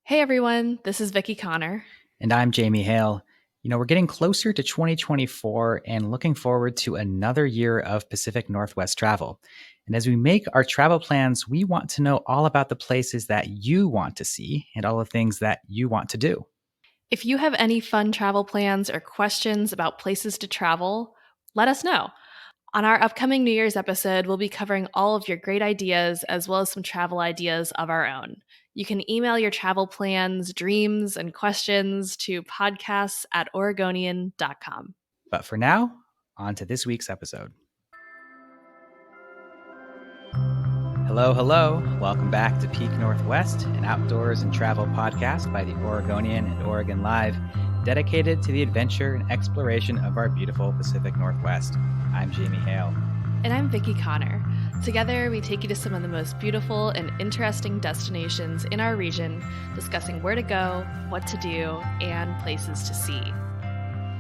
Hey everyone, this is Vickie Connor. And I'm Jamie Hale. We're getting closer to 2024 and looking forward to another year of Pacific Northwest travel. And as we make our travel plans, we want to know all about the places that you want to see and all the things that you want to do. If you have any fun travel plans or questions about places to travel, let us know. On our upcoming New Year's episode, we'll be covering all of your great ideas as well as some travel ideas of our own. You can email your travel plans, dreams, and questions to podcasts@oregonian.com. But for now, on to this week's episode. Hello, hello. Welcome back to Peak Northwest, an outdoors and travel podcast by the Oregonian and Oregon Live, dedicated to the adventure and exploration of our beautiful Pacific Northwest. I'm Jamie Hale. And I'm Vickie Connor. Together, we take you to some of the most beautiful and interesting destinations in our region, discussing where to go, what to do, and places to see.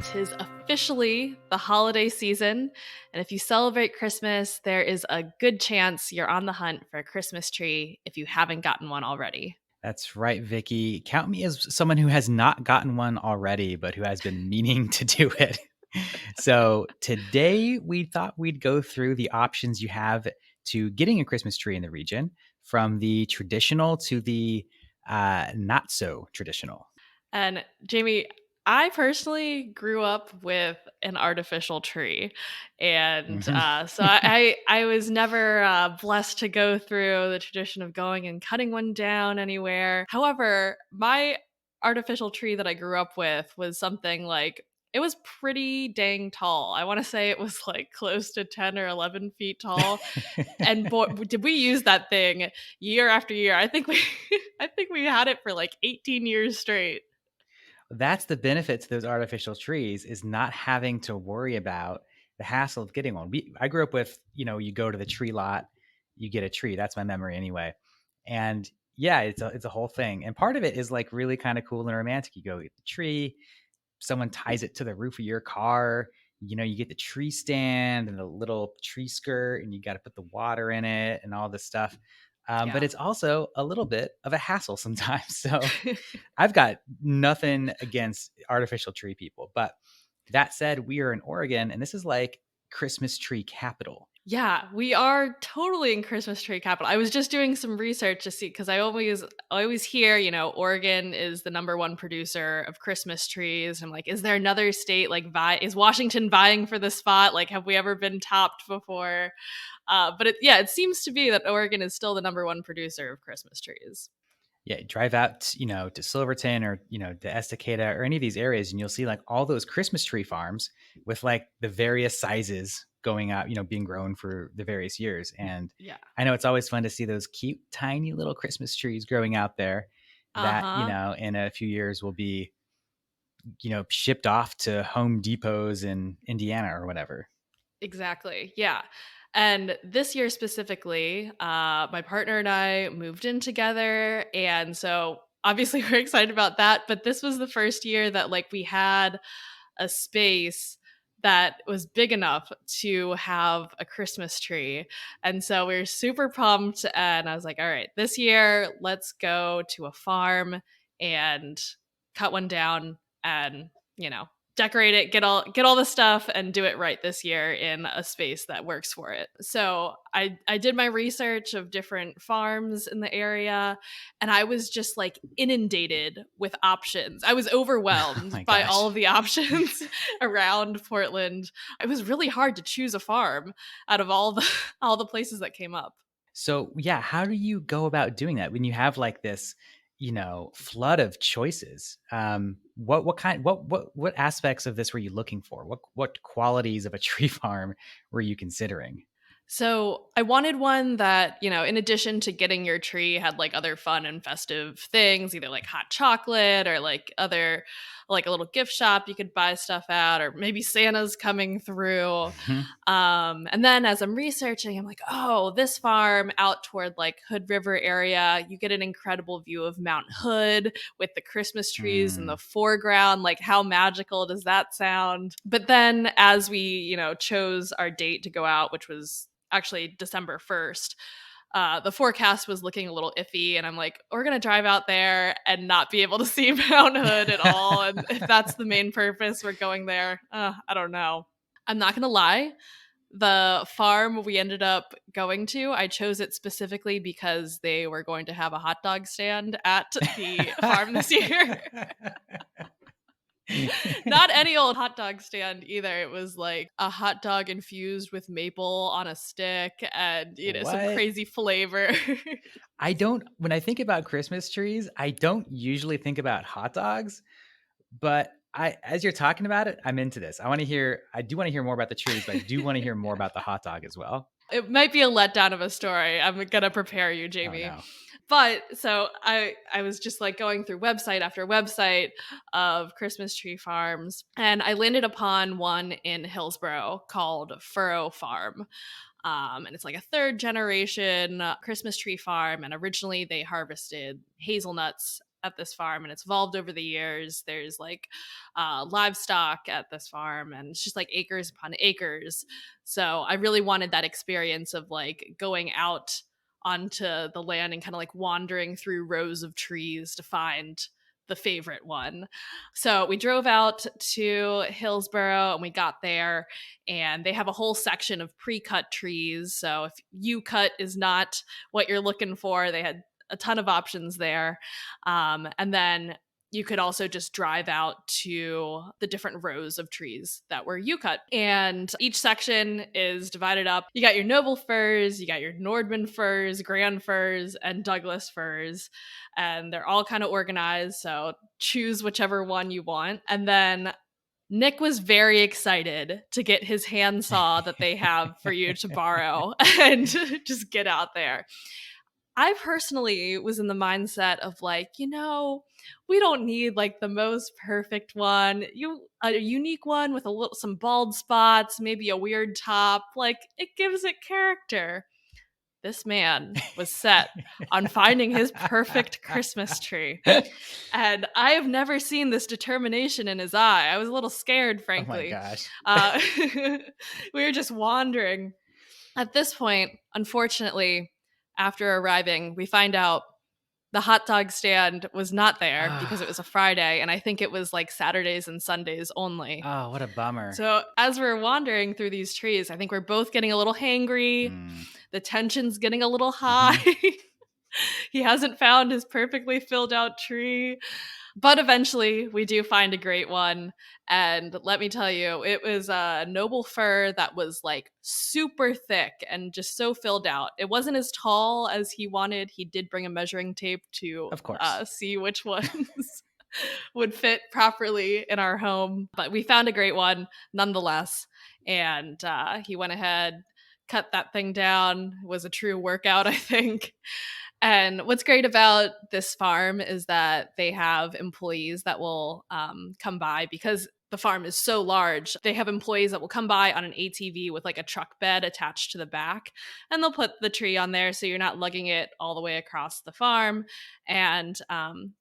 'Tis officially the holiday season, and if you celebrate Christmas, there is a good chance you're on the hunt for a Christmas tree if you haven't gotten one already. That's right, Vickie. Count me as someone who has not gotten one already, but who has been meaning to do it. So today we thought we'd go through the options you have to getting a Christmas tree in the region, from the traditional to the not so traditional. And Jamie, I personally grew up with an artificial tree, and Mhm. so I was never blessed to go through the tradition of going and cutting one down anywhere. However, my artificial tree that I grew up with was something like it was pretty dang tall. I want to say it was like close to 10 or 11 feet tall. And boy, did we use that thing year after year. I think we I think we had it for like 18 years straight. That's the benefit to those artificial trees, is not having to worry about the hassle of getting one. I grew up with, you go to the tree lot, you get a tree. That's my memory anyway. And yeah, it's a whole thing. And part of it is like really kind of cool and romantic. You go get the tree, someone ties it to the roof of your car. You get the tree stand and the little tree skirt, and you got to put the water in it and all this stuff. But Yeah. it's also a little bit of a hassle sometimes. So I've got nothing against artificial tree people. But that said, we are in Oregon, and this is like Christmas tree capital. Yeah, we are totally in Christmas tree capital. I was just doing some research to see because I always hear, Oregon is the number one producer of Christmas trees. I'm like, is there another state like is Washington vying for the spot? Like, have we ever been topped before? But it seems to be that Oregon is still the number one producer of Christmas trees. Yeah, drive out, to Silverton or, to Estacada or any of these areas, and you'll see like all those Christmas tree farms with like the various sizes going out, being grown for the various years. And Yeah. I know it's always fun to see those cute, tiny little Christmas trees growing out there Uh that, huh. in a few years will be, shipped off to Home Depots in Indiana or whatever. Exactly. Yeah. And this year specifically, my partner and I moved in together. And so obviously we're excited about that. But this was the first year that like we had a space that was big enough to have a Christmas tree. And so we were super pumped. And I was like, all right, this year, let's go to a farm and cut one down and, you know, decorate it, get all the stuff and do it right this year in a space that works for it. So I did my research of different farms in the area, and I was just like inundated with options. I was Oh overwhelmed my by all gosh. of the options around Portland. It was really hard to choose a farm out of all the all the places that came up. So, yeah, how do you go about doing that when you have like this, flood of choices? What aspects of this were you looking for? What qualities of a tree farm were you considering? So I wanted one that, in addition to getting your tree, had like other fun and festive things, either like hot chocolate or like other, like a little gift shop you could buy stuff at, or maybe Santa's coming through. And then as I'm researching, I'm like, oh, this farm out toward like Hood River area, you get an incredible view of Mount Hood with the Christmas trees in the Mm. foreground. Like, how magical does that sound? But then as we, chose our date to go out, which was actually December 1st, the forecast was looking a little iffy, and I'm like, we're gonna drive out there and not be able to see Mount Hood at all. And if that's the main purpose, we're going there. I don't know. I'm not gonna lie. The farm we ended up going to, I chose it specifically because they were going to have a hot dog stand at the farm this year. Not any old hot dog stand either. It was like a hot dog infused with maple on a stick and, some What? crazy flavor. I don't when I think about Christmas trees, I don't usually think about hot dogs, but I as you're talking about it, I'm into this. I do wanna hear more about the trees, but I do wanna hear more about the hot dog as well. It might be a letdown of a story. I'm gonna prepare you, Oh, Jamie. no. But so I was just like going through website after website of Christmas tree farms, and I landed upon one in Hillsboro called Furrow Farm. And it's like a third generation Christmas tree farm. And originally they harvested hazelnuts at this farm, and it's evolved over the years. There's like livestock at this farm, and it's just like acres upon acres. So I really wanted that experience of like going out onto the land and kind of like wandering through rows of trees to find the favorite one. So we drove out to Hillsboro and we got there, and they have a whole section of pre-cut trees. So if you cut is not what you're looking for, they had a ton of options there. And then you could also just drive out to the different rows of trees that were you cut. And each section is divided up. You got your noble firs, you got your Nordman firs, grand firs, and Douglas firs. And they're all kind of organized. So choose whichever one you want. And then Nick was very excited to get his handsaw that they have for you to borrow and just get out there. I personally was in the mindset of like, we don't need like the most perfect one. A unique one with some bald spots, maybe a weird top, like it gives it character. This man was set on finding his perfect Christmas tree. And I have never seen this determination in his eye. I was a little scared, Oh my frankly. gosh. Uh, we were just wandering. At this point, unfortunately, after arriving, we find out the hot dog stand was not there because it was a Friday, and I think it was like Saturdays and Sundays only. Oh, what a bummer. So as we're wandering through these trees, I think we're both getting a little hangry. Mm. The tension's getting a little high. Mhm. He hasn't found his perfectly filled out tree. But eventually, we do find a great one. And let me tell you, it was a noble fir that was like super thick and just so filled out. It wasn't as tall as he wanted. He did bring a measuring tape to Of course. see which ones would fit properly in our home. But we found a great one nonetheless. And he went ahead, cut that thing down. It was a true workout, I think. And what's great about this farm is that they have employees that will come by because the farm is so large. They have employees that will come by on an ATV with like a truck bed attached to the back, and they'll put the tree on there so you're not lugging it all the way across the farm. And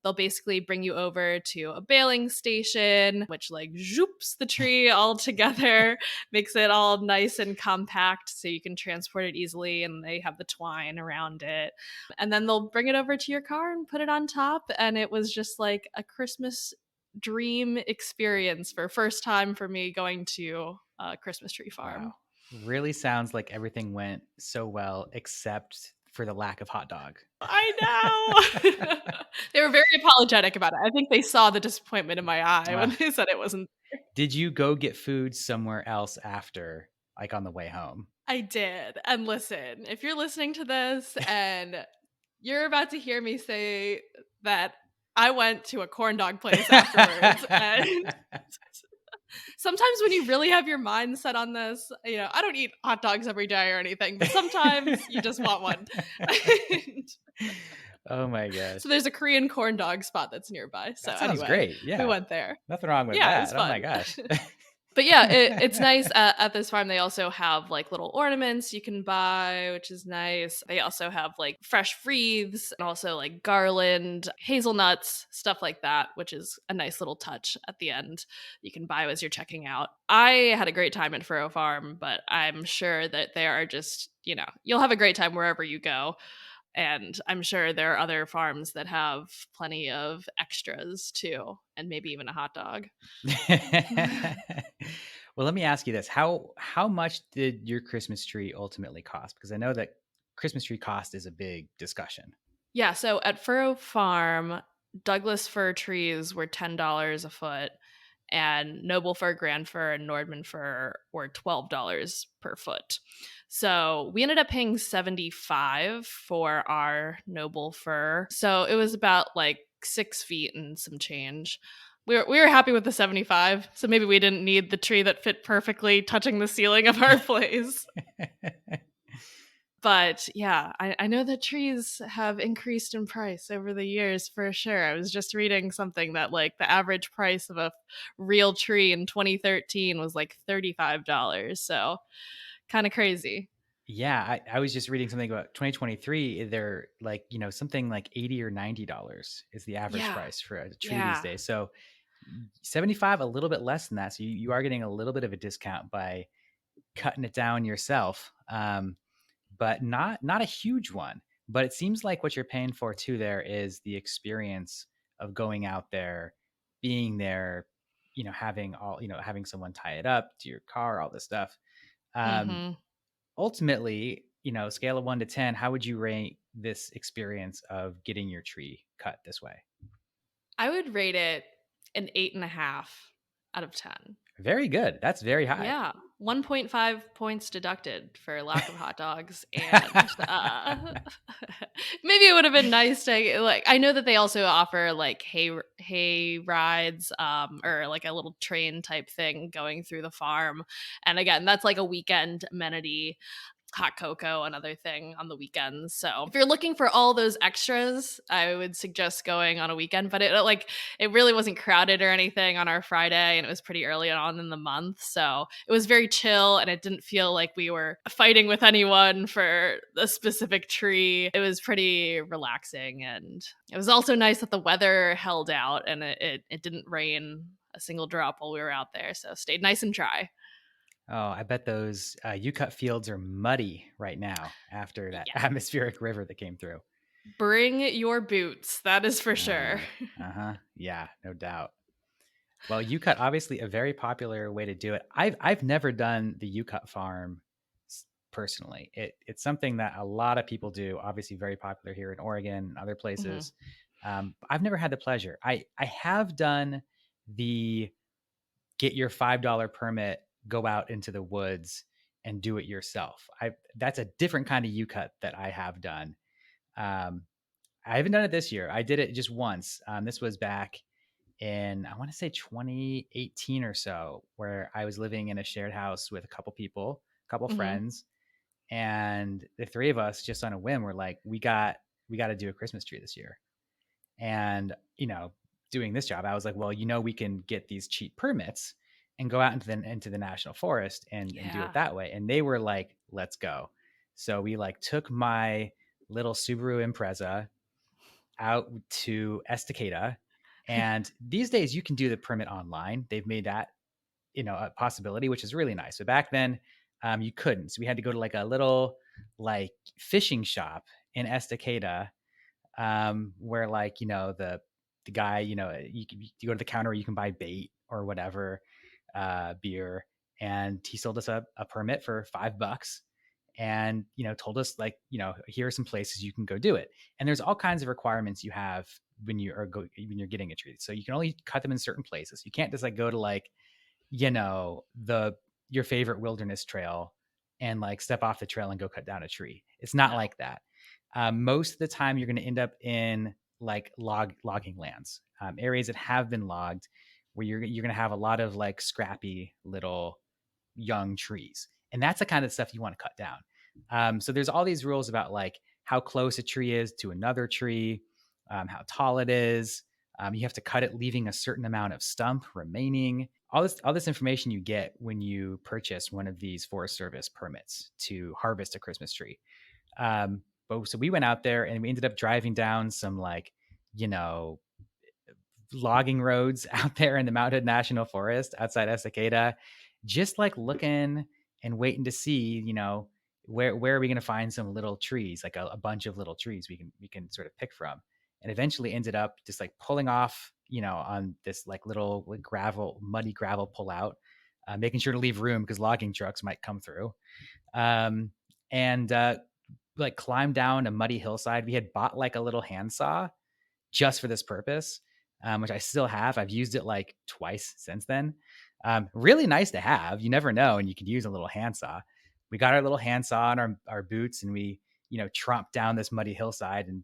they'll basically bring you over to a baling station, which like zhoops the tree all together, makes it all nice and compact so you can transport it easily. And they have the twine around it, and then they'll bring it over to your car and put it on top. And it was just like a Christmas dream experience for first time for me going to a Christmas tree farm. Wow. Really sounds like everything went so well except for the lack of hot dog. I know. They were very apologetic about it. I think they saw the disappointment in my eye when Uh, they said it wasn't. did you go get food somewhere else after, like on the way home? I did. And listen, if you're listening to this and you're about to hear me say that I went to a corn dog place afterwards, and sometimes when you really have your mind set on this, I don't eat hot dogs every day or anything, but sometimes you just want one. Oh my gosh. So there's a Korean corn dog spot that's nearby. So That sounds anyway, great. we Yeah. went there. Nothing wrong with Yeah, it was that. Oh my fun. gosh. But yeah, it's nice at this farm. They also have like little ornaments you can buy, which is nice. They also have like fresh wreaths and also like garland, hazelnuts, stuff like that, which is a nice little touch at the end you can buy as you're checking out. I had a great time at Furrow Farm, but I'm sure that there are just, you'll have a great time wherever you go. And I'm sure there are other farms that have plenty of extras too, and maybe even a hot dog. Well, let me ask you this. How much did your Christmas tree ultimately cost? Because I know that Christmas tree cost is a big discussion. Yeah, so at Furrow Farm, Douglas fir trees were $10 a foot, and noble fir, grand fir, and Nordman fir were $12 per foot. So we ended up paying 75 for our noble fir. So it was about like 6 feet and some change. We were happy with the 75, so maybe we didn't need the tree that fit perfectly touching the ceiling of our place. But yeah, I know that trees have increased in price over the years for sure. I was just reading something that like the average price of a real tree in 2013 was like $35. So kind of crazy. Yeah, I was just reading something about 2023. They're like, something like 80 or $90 is the average Yeah. price for a tree these Yeah. days. So 75, a little bit less than that. So you are getting a little bit of a discount by cutting it down yourself. But not a huge one. But it seems like what you're paying for too there is the experience of going out there, being there, having someone tie it up to your car, all this stuff. Um, Mhm. Ultimately, scale of 1 to 10, how would you rate this experience of getting your tree cut this way? I would rate it an 8.5 out of 10. Very good. That's very high. Yeah, 1.5 points deducted for lack of hot dogs, and, maybe it would've been nice to like, I know that they also offer, like, hay rides, or, like, a little train type thing going through the farm, and again, that's like a weekend amenity, hot cocoa, another thing on the weekends. So if you're looking for all those extras, I would suggest going on a weekend. But it really wasn't crowded or anything on our Friday, and it was pretty early on in the month, so it was very chill, and it didn't feel like we were fighting with anyone for a specific tree. It was pretty relaxing, and it was also nice that the weather held out and it didn't rain a single drop while we were out there, so stayed nice and dry. Oh, I bet those U cut fields are muddy right now after that Yeah. atmospheric river that came through. Bring your boots, that is for sure. Uh-huh. Yeah, no doubt. Well, U cut obviously a very popular way to do it. I've never done the U cut farm personally. It's something that a lot of people do. Obviously, very popular here in Oregon and other Mhm. places. I've never had the pleasure. I have done the get your $5 permit, go out into the woods and do it yourself. I That's a different kind of U cut that I have done. Um, I haven't done it this year. I did it just once. This was back in, I want to say 2018 or so, where I was living in a shared house with a couple people, a couple Mhm. friends, and the three of us just on a whim were like, we got to do a Christmas tree this year. And, doing this job, I was like, well, we can get these cheap permits and go out into the national forest and do it Yeah. that way. And they were like, let's go. So we like took my little Subaru Impreza out to Estacada. And these days you can do the permit online. They've made that, a possibility, which is really nice. But back then, you couldn't. So we had to go to like a little like fishing shop in Estacada, where like the guy, you go to the counter where you can buy bait or whatever, beer, and he sold us a permit for $5, and told us like, here are some places you can go do it. And there's all kinds of requirements you have when you're getting a tree. So you can only cut them in certain places. You can't just like go to like, the your favorite wilderness trail and like step off the trail and go cut down a tree. It's not No. like that. Most of the time, you're going to end up in like logging lands, areas that have been logged, where you're going to have a lot of like scrappy little young trees, and that's the kind of stuff you want to cut down. So there's all these rules about like how close a tree is to another tree, how tall it is, You have to cut it, leaving a certain amount of stump remaining. All this information you get when you purchase one of these Forest Service permits to harvest a Christmas tree. But so we went out there and we ended up driving down some like, you know, logging roads out there in the Mount Hood National Forest outside Estacada, just like looking and waiting to see, where are we going to find some little trees, like a bunch of little trees we can sort of pick from, and eventually ended up just like pulling off, on this like little like muddy gravel pull out, making sure to leave room because logging trucks might come through, um, and like climb down a muddy hillside. We had bought like a little handsaw just for this purpose, which I still have. I've used it like twice since then. Really nice to have. You never know, and you could use a little handsaw. We got our little handsaw on our boots, and we tromped down this muddy hillside and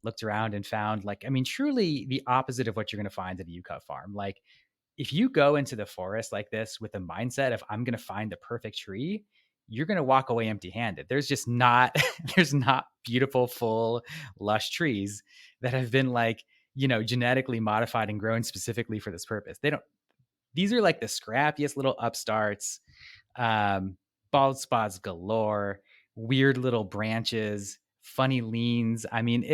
looked around and found, like, I mean, truly the opposite of what you're going to find at a U-cut farm. Like, if you go into the forest like this with the mindset of I'm going to find the perfect tree, you're going to walk away empty handed. There's just not, there's not beautiful, full, lush trees that have been like, genetically modified and grown specifically for this purpose. These are like the scrappiest little upstarts, um, bald spots galore, weird little branches, funny leans. I mean,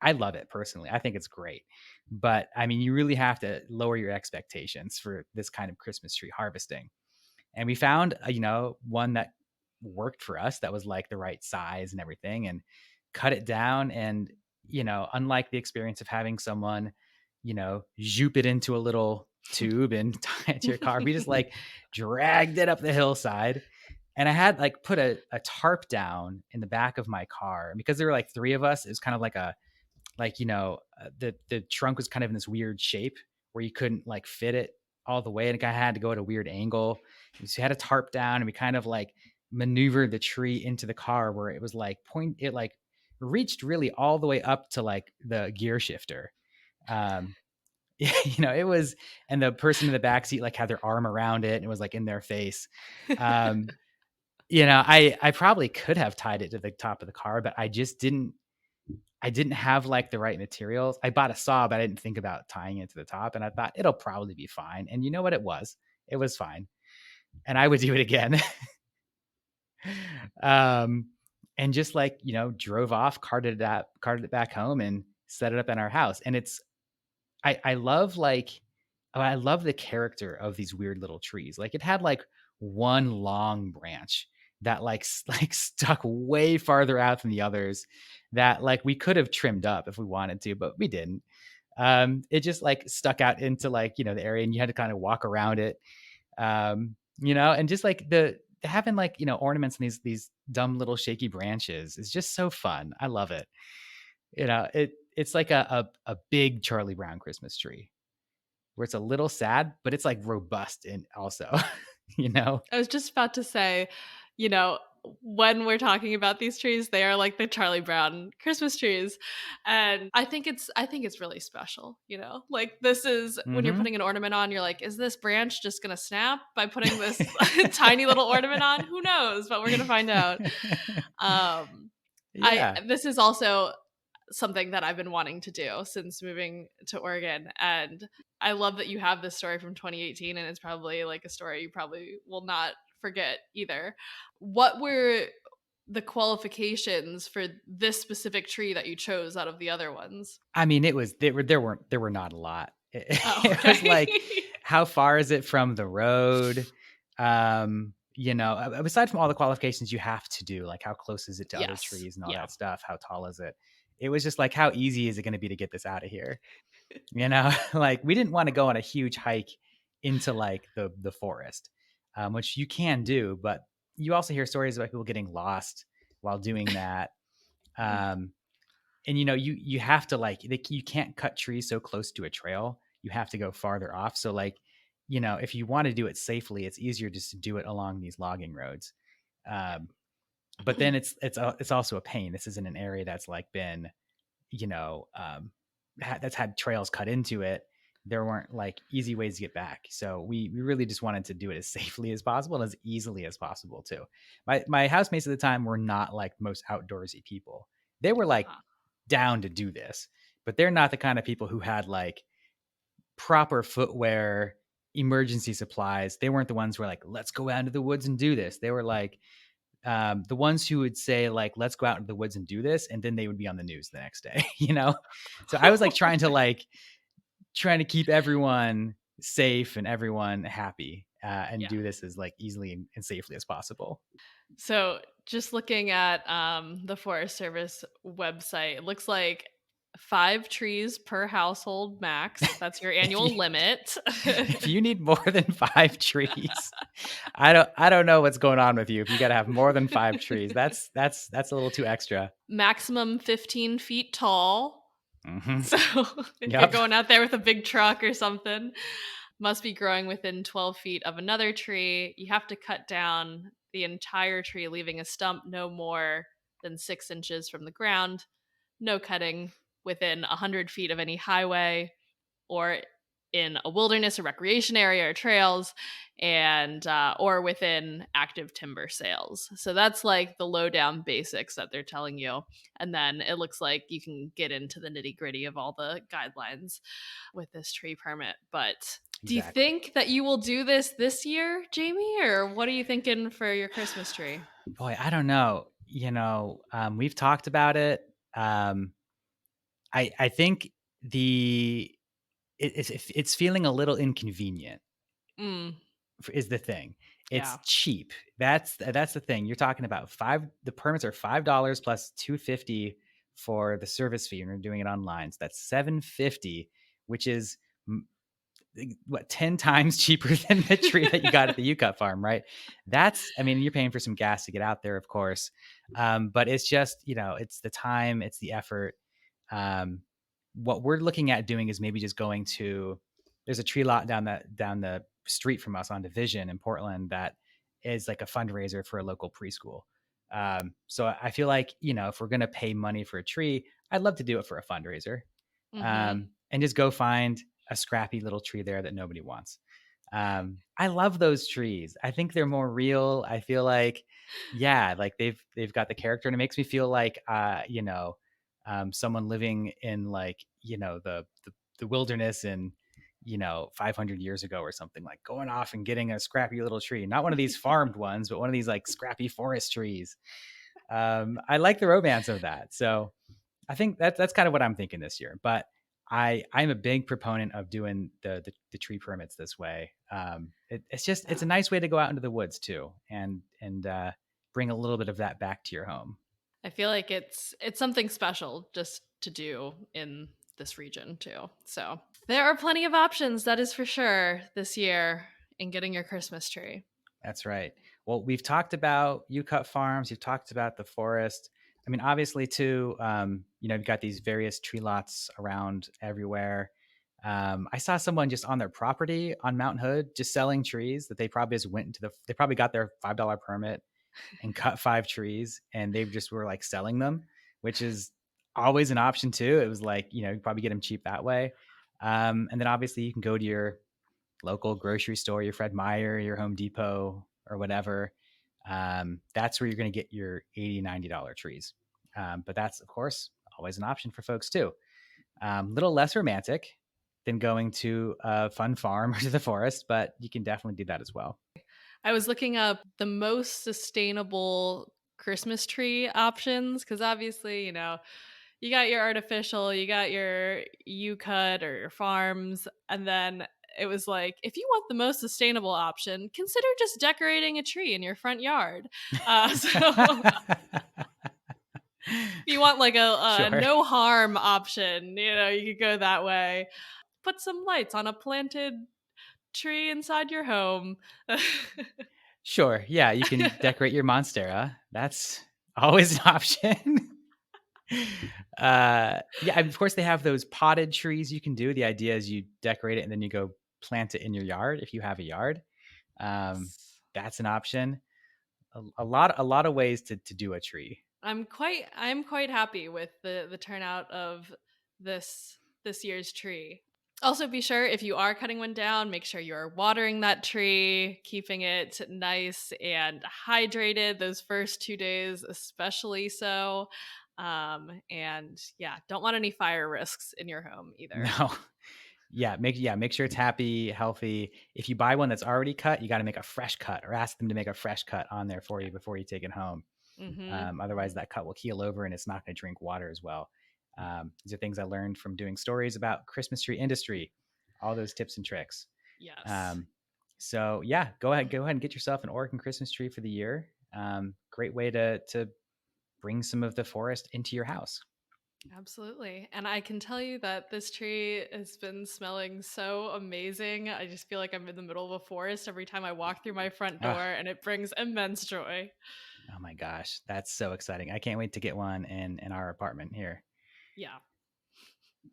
I love it personally. I think it's great. But I mean, you really have to lower your expectations for this kind of Christmas tree harvesting. And we found, one that worked for us, that was like the right size and everything, and cut it down. And, unlike the experience of having someone, zoop it into a little tube and tie it to your car, we just like dragged it up the hillside. And I had like put a tarp down in the back of my car. And because there were like three of us, it was kind of like the trunk was kind of in this weird shape where you couldn't like fit it all the way, and it kind of had to go at a weird angle. So we had a tarp down, and we kind of like maneuvered the tree into the car where it was like it like reached really all the way up to like the gear shifter. um it was, and the person in the back seat like had their arm around it and it was like in their face. um I probably could have tied it to the top of the car, but I didn't have like the right materials. I bought a saw, but I didn't think about tying it to the top. And I thought it'll probably be fine. And you know what? It was. It was fine. And I would do it again. um, and just like, drove off, carted it back home and set it up in our house. And I love like, oh, I love the character of these weird little trees. Like it had like one long branch that like stuck way farther out than the others, that like we could have trimmed up if we wanted to, but we didn't. It just like stuck out into like, the area, and you had to kind of walk around it. And just like the having like, ornaments in these dumb little shaky branches is just so fun. I love it. It's like a big Charlie Brown Christmas tree where it's a little sad, but it's like robust and also, you know? I was just about to say, you know, when we're talking about these trees, they are like the Charlie Brown Christmas trees. And I think it's really special, you know? Like this is when you're Mm-hmm. putting an ornament on, you're like, is this branch just gonna snap by putting this tiny little ornament on? Who knows? But we're gonna find out. Um I Yeah. this is also something that I've been wanting to do since moving to Oregon. And I love that you have this story from 2018, and it's probably like a story you probably will not forget either. What were the qualifications for this specific tree that you chose out of the other ones? I mean, there were not a lot. It, Oh, it was like, okay. how far is it from the road? Aside from all the qualifications you have to do, like how close is it to other Yes. trees and all Yeah. that stuff? How tall is it? It was just like, how easy is it going to be to get this out of here? Like we didn't want to go on a huge hike into like the forest, which you can do, but you also hear stories about people getting lost while doing that. Um, and you have to like you can't cut trees so close to a trail. You have to go farther off. So like, if you want to do it safely, it's easier just to do it along these logging roads. Um, but then it's also a pain. This isn't an area that's like been, you know, um, that's had trails cut into it. There weren't like easy ways to get back. So we really just wanted to do it as safely as possible and as easily as possible too. My housemates at the time were not like most outdoorsy people. They were like Uh-huh. down to do this, but they're not the kind of people who had like proper footwear, emergency supplies. They weren't the ones who were like, let's go out into the woods and do this. They were like, the ones who would say like, let's go out into the woods and do this. And then they would be on the news the next day, you know? So I was like trying to keep everyone safe and everyone happy, and Yeah. do this as like easily and safely as possible. So just looking at the Forest Service website, it looks like 5 trees per household max. That's your if you annual limit. if you need more than 5 trees, I don't know what's going on with you. If you got to have more than 5 trees, that's a little too extra. Maximum 15 feet tall. Hmm. So if you're Yep. going out there with a big truck or something, must be growing within 12 feet of another tree. You have to cut down the entire tree, leaving a stump no more than 6 inches from the ground. No cutting within 100 feet of any highway or in a wilderness or recreation area or trails, and or within active timber sales. So that's like the lowdown basics that they're telling you, and then it looks like you can get into the nitty gritty of all the guidelines with this tree permit. But do you Exactly. think that you will do this year, Jamie, or what are you thinking for your Christmas tree? Boy, I don't know. We've talked about it. Um, I think the it's feeling a little inconvenient Mm, is the thing. It's yeah. cheap. That's the thing. You're talking about the permits are $5 plus 250 for the service fee, and you're doing it online. So that's 750, which is what 10 times cheaper than the tree that you got at the UCut farm, right? I mean, you're paying for some gas to get out there, of course. But it's just, it's the time, it's the effort. Um, what we're looking at doing is maybe just going to there's a tree lot down the street from us on Division in Portland that is like a fundraiser for a local preschool. So I feel like, if we're gonna pay money for a tree, I'd love to do it for a fundraiser. Mm-hmm. And just go find a scrappy little tree there that nobody wants. I love those trees. I think they're more real. I feel like, yeah, like they've got the character, and it makes me feel like, someone living in like, the wilderness in 500 years ago or something, like going off and getting a scrappy little tree, not one of these farmed ones, but one of these like scrappy forest trees. I like the romance of that. So I think that's kind of what I'm thinking this year. But I'm a big proponent of doing the tree permits this way. It's a Yeah. nice way to go out into the woods too, and bring a little bit of that back to your home. I feel like it's something special just to do in this region too. So there are plenty of options, that is for sure, this year in getting your Christmas tree. That's right. Well, we've talked about you cut farms. You've talked about the forest. I mean, obviously, too. You've got these various tree lots around everywhere. I saw someone just on their property on Mount Hood just selling trees that they probably just went into they probably got their $5 permit and cut 5 trees, and they just were like selling them, which is always an option too. It was like, you probably get them cheap that way. And then obviously you can go to your local grocery store, your Fred Meyer, your Home Depot, or whatever. That's where you're going to get your $80, $90 trees. But that's, of course, always an option for folks too. Little less romantic than going to a fun farm or to the forest, but you can definitely do that as well. I was looking up the most sustainable Christmas tree options because obviously, you got your artificial, you got your U cut or your farms, and then it was like, if you want the most sustainable option, consider just decorating a tree in your front yard. So if you want like a Sure. no harm option, you could go that way. Put some lights on a planted tree inside your home. Sure. Yeah, you can decorate your monstera. That's always an option. Yeah, of course they have those potted trees you can do. The idea is you decorate it and then you go plant it in your yard if you have a yard. Um, Yes. that's an option. A lot of ways to do a tree. I'm quite happy with the turnout of this year's tree. Also, be sure if you are cutting one down, make sure you're watering that tree, keeping it nice and hydrated those first 2 days, especially so. And yeah, don't want any fire risks in your home either. No, make sure it's happy, healthy. If you buy one that's already cut, you got to make a fresh cut or ask them to make a fresh cut on there for Yeah. you before you take it home. Mhm. Otherwise, that cut will keel over and it's not going to drink water as well. These are things I learned from doing stories about Christmas tree industry, all those tips and tricks. Yes. Um, so yeah, go ahead and get yourself an Oregon Christmas tree for the year. Great way to bring some of the forest into your house. Absolutely. And I can tell you that this tree has been smelling so amazing. I just feel like I'm in the middle of a forest every time I walk through my front Ah, door, and it brings immense joy. oh my gosh, that's so exciting! I can't wait to get one in our apartment here. Yeah.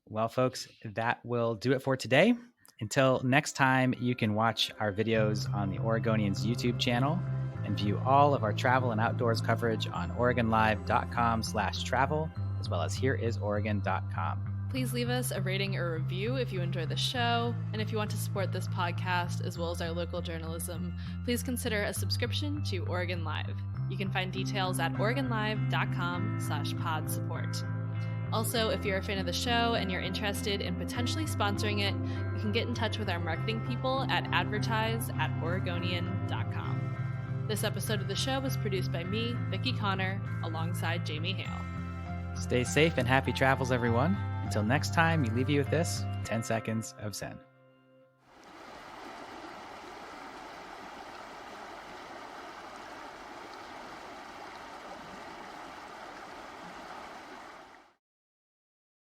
Well, folks, that will do it for today. Until next time, you can watch our videos on the Oregonians YouTube channel and view all of our travel and outdoors coverage on OregonLive.com/travel, as well as HereIsOregon.com. Please leave us a rating or review if you enjoy the show. And if you want to support this podcast as well as our local journalism, please consider a subscription to Oregon Live. You can find details at OregonLive.com/pod support. Also, if you're a fan of the show and you're interested in potentially sponsoring it, you can get in touch with our marketing people at advertise@oregonian.com. This episode of the show was produced by me, Vickie Connor, alongside Jamie Hale. Stay safe and happy travels, everyone. Until next time, we leave you with this 10 seconds of Zen.